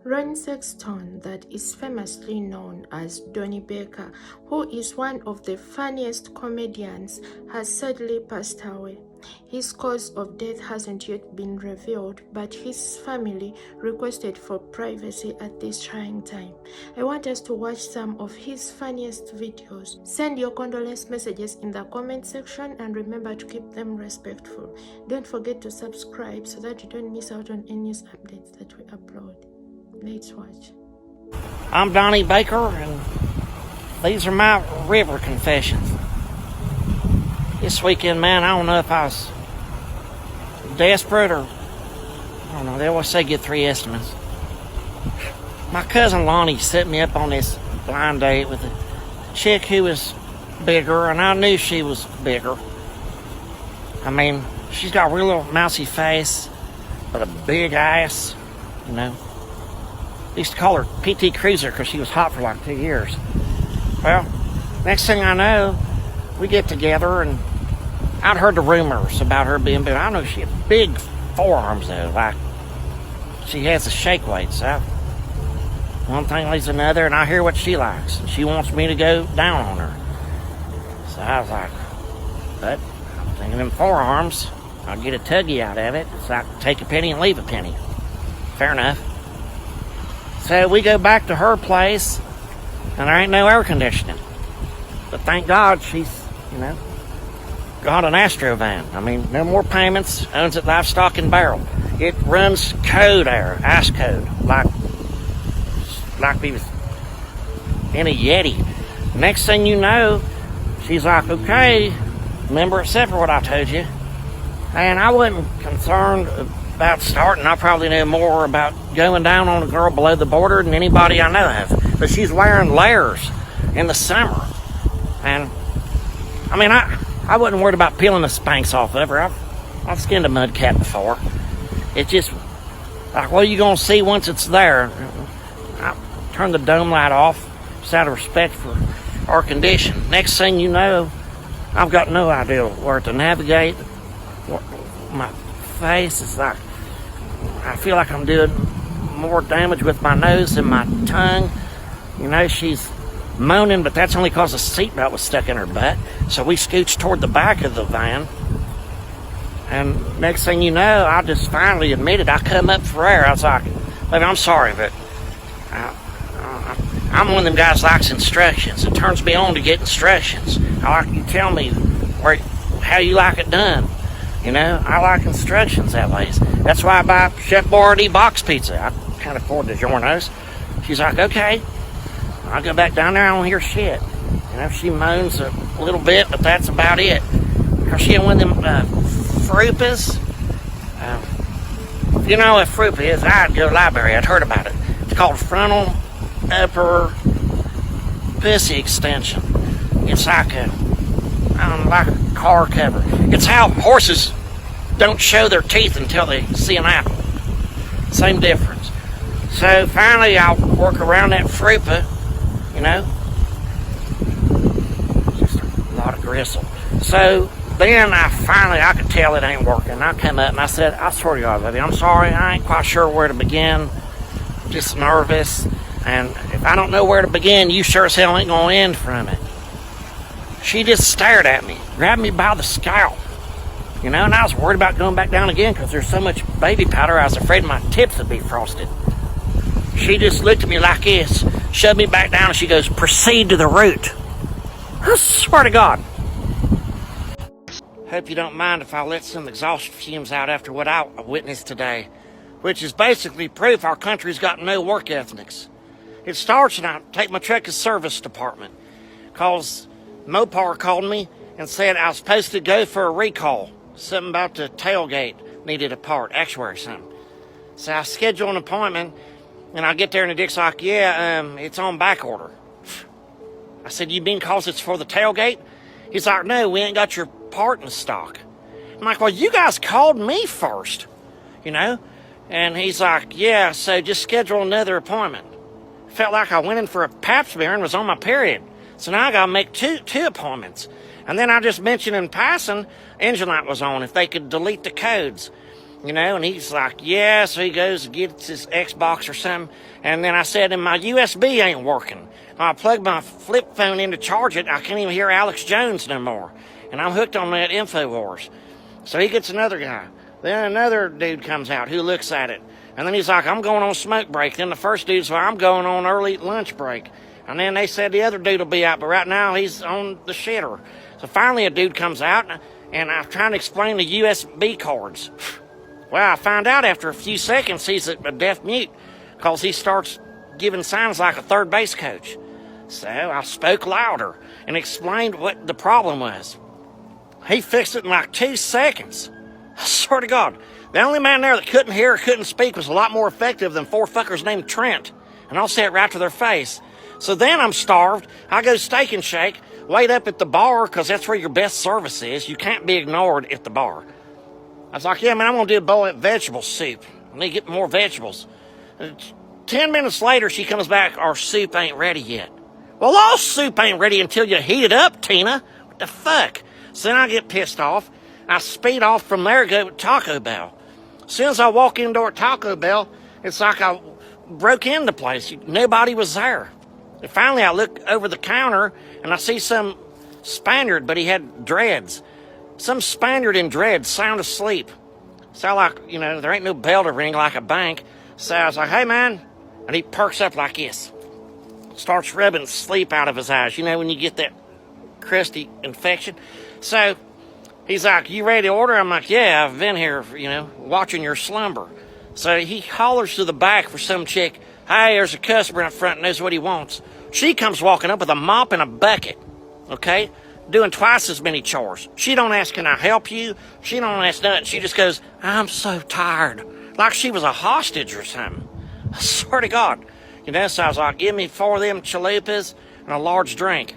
Ron Sexton, that is famously known as Donnie Baker, who is one of the funniest comedians, has sadly passed away. His cause of death hasn't yet been revealed, but his family requested for privacy at this trying time. I want us to watch some of his funniest videos. Send your condolence messages in the comment section and remember to keep them respectful. Don't forget to subscribe so that you don't miss out on any news updates that we upload. Let's watch. I'm Donnie Baker, and these are my river confessions. This weekend, man, I don't know if I was desperate or, I don't know, they always say get 3 estimates. My cousin Lonnie set me up on this blind date with a chick who was bigger, and I knew she was bigger. I mean, she's got a real little mousy face, but a big ass, you know. I used to call her PT Cruiser because she was hot for like 2 years. Well, next thing I know, we get together, and I'd heard the rumors about her being big. I know she had big forearms though, like she has the shake weights. One thing leads to another, and I hear what she likes. And she wants me to go down on her. So I was like, but I'm thinking them forearms, I'll get a tuggy out of it. It's like take a penny and leave a penny. Fair enough. So we go back to her place, and there ain't no air conditioning. But thank God she's, you know, got an Astro van. I mean, no more payments, owns it livestock and barrel. It runs code air, ice code, like we was in a Yeti. Next thing you know, she's like, okay, remember except for what I told you. And I wasn't concerned about starting. I probably know more about going down on a girl below the border than anybody I know of. But she's wearing layers in the summer. And, I mean, I wasn't worried about peeling the Spanx off of her. I've skinned a mud cat before. It's just, like, what are you going to see once it's there? I turned the dome light off just out of respect for our condition. Next thing you know, I've got no idea where to navigate. My face is like, I feel like I'm doing more damage with my nose than my tongue. You know, she's moaning, but that's only because the seatbelt was stuck in her butt. So we scooched toward the back of the van. And next thing you know, I just finally admitted I come up for air. I was like, baby, I'm sorry, but I'm one of them guys that likes instructions. It turns me on to get instructions. I like you tell me how you like it done. You know, I like instructions that way. That's why I buy Chef Boyardee box pizza. I can't afford the Giornos. She's like, okay. I go back down there, I don't hear shit. You know, she moans a little bit, but that's about it. Because she had one of them Frupas. If you know what Frupa is, I'd go to the library. I'd heard about it. It's called frontal upper pussy extension. It's like a car cover. It's how horses don't show their teeth until they see an apple. Same difference. So finally I'll work around that frupa, you know. Just a lot of gristle. So then I could tell it ain't working. I come up and I said, I swear to God, baby, I'm sorry, I ain't quite sure where to begin. I'm just nervous. And if I don't know where to begin, you sure as hell ain't gonna end from it. She just stared at me, grabbed me by the scalp, you know, and I was worried about going back down again because there's so much baby powder, I was afraid my tips would be frosted. She just looked at me like this, shoved me back down, and she goes, proceed to the root. I swear to God. Hope you don't mind if I let some exhaust fumes out after what I witnessed today, which is basically proof our country's got no work ethics. It starts and I take my truck to service department because Mopar called me and said I was supposed to go for a recall. Something about the tailgate needed a part, actuary something. So I schedule an appointment, and I get there and the dick's like, yeah, it's on back order. I said, you mean cause it's for the tailgate? He's like, no, we ain't got your part in stock. I'm like, well, you guys called me first, you know? And he's like, yeah, so just schedule another appointment. Felt like I went in for a pap smear and was on my period. So now I gotta make two appointments. And then I just mentioned in passing, engine light was on, if they could delete the codes. And he's like, yeah, so he goes and gets his Xbox or something, and then I said, and my USB ain't working. I plugged my flip phone in to charge it, I can't even hear Alex Jones no more, and I'm hooked on that InfoWars. So he gets another guy. Then another dude comes out who looks at it, and then he's like, I'm going on smoke break. Then the first dude's like, I'm going on early lunch break. And then they said the other dude will be out, but right now he's on the shitter. So finally a dude comes out, and I'm trying to explain the USB cards. Well, I found out after a few seconds he's a deaf mute, because he starts giving signs like a third base coach. So I spoke louder and explained what the problem was. He fixed it in like 2 seconds. I swear to God, the only man there that couldn't hear or couldn't speak was a lot more effective than 4 fuckers named Trent. And I'll say it right to their face. So then I'm starved. I go Steak and Shake, wait up at the bar, because that's where your best service is. You can't be ignored at the bar. I was like, yeah, man, I'm going to do a bowl of vegetable soup. I need to get more vegetables. 10 minutes later, she comes back, our soup ain't ready yet. Well, all soup ain't ready until you heat it up, Tina. What the fuck? So then I get pissed off. I speed off from there, go to Taco Bell. As soon as I walk indoor at Taco Bell, it's like I broke into the place. Nobody was there. And finally, I look over the counter, and I see some Spaniard, but he had dreads. Some Spaniard in dreads, sound asleep. So like, there ain't no bell to ring like a bank. So I was like, hey, man. And he perks up like this. Starts rubbing sleep out of his eyes. When you get that crusty infection. So he's like, you ready to order? I'm like, yeah, I've been here, watching your slumber. So he hollers to the back for some chick. Hey, there's a customer up front, knows what he wants. She comes walking up with a mop and a bucket, okay? Doing twice as many chores. She don't ask, can I help you? She don't ask nothing. She just goes, I'm so tired. Like she was a hostage or something. I swear to God. So I was like, give me 4 of them chalupas and a large drink.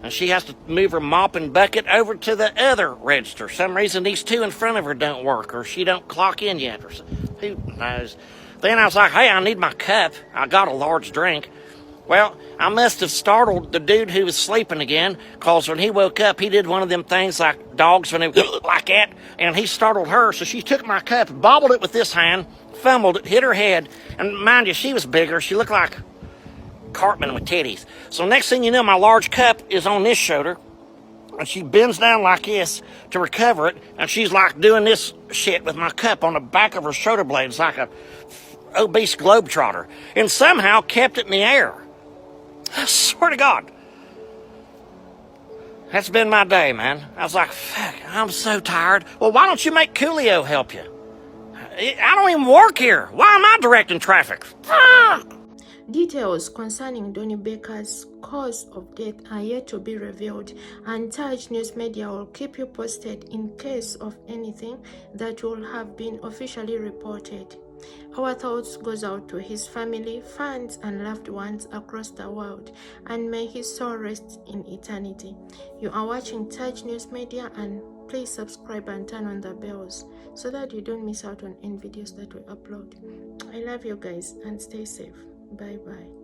And she has to move her mop and bucket over to the other register. For some reason, these 2 in front of her don't work, or she don't clock in yet, or who knows. Then I was like, hey, I need my cup. I got a large drink. Well, I must have startled the dude who was sleeping again, because when he woke up, he did one of them things like dogs when they like that, and he startled her, so she took my cup, bobbled it with this hand, fumbled it, hit her head, and mind you, she was bigger. She looked like Cartman with titties. So next thing you know, my large cup is on this shoulder, and she bends down like this to recover it, and she's like doing this shit with my cup on the back of her shoulder blades like a obese globetrotter, and somehow kept it in the air. I swear to God. That's been my day, man. I was like, fuck, I'm so tired. Well, why don't you make Coolio help you? I don't even work here. Why am I directing traffic? Fuck! Details concerning Donnie Baker's cause of death are yet to be revealed, and Taj News Media will keep you posted in case of anything that will have been officially reported. Our thoughts goes out to his family, fans, and loved ones across the world, and may his soul rest in eternity. You are watching Taj News Media, and please subscribe and turn on the bells so that you don't miss out on any videos that we upload. I love you guys, and stay safe. Bye bye.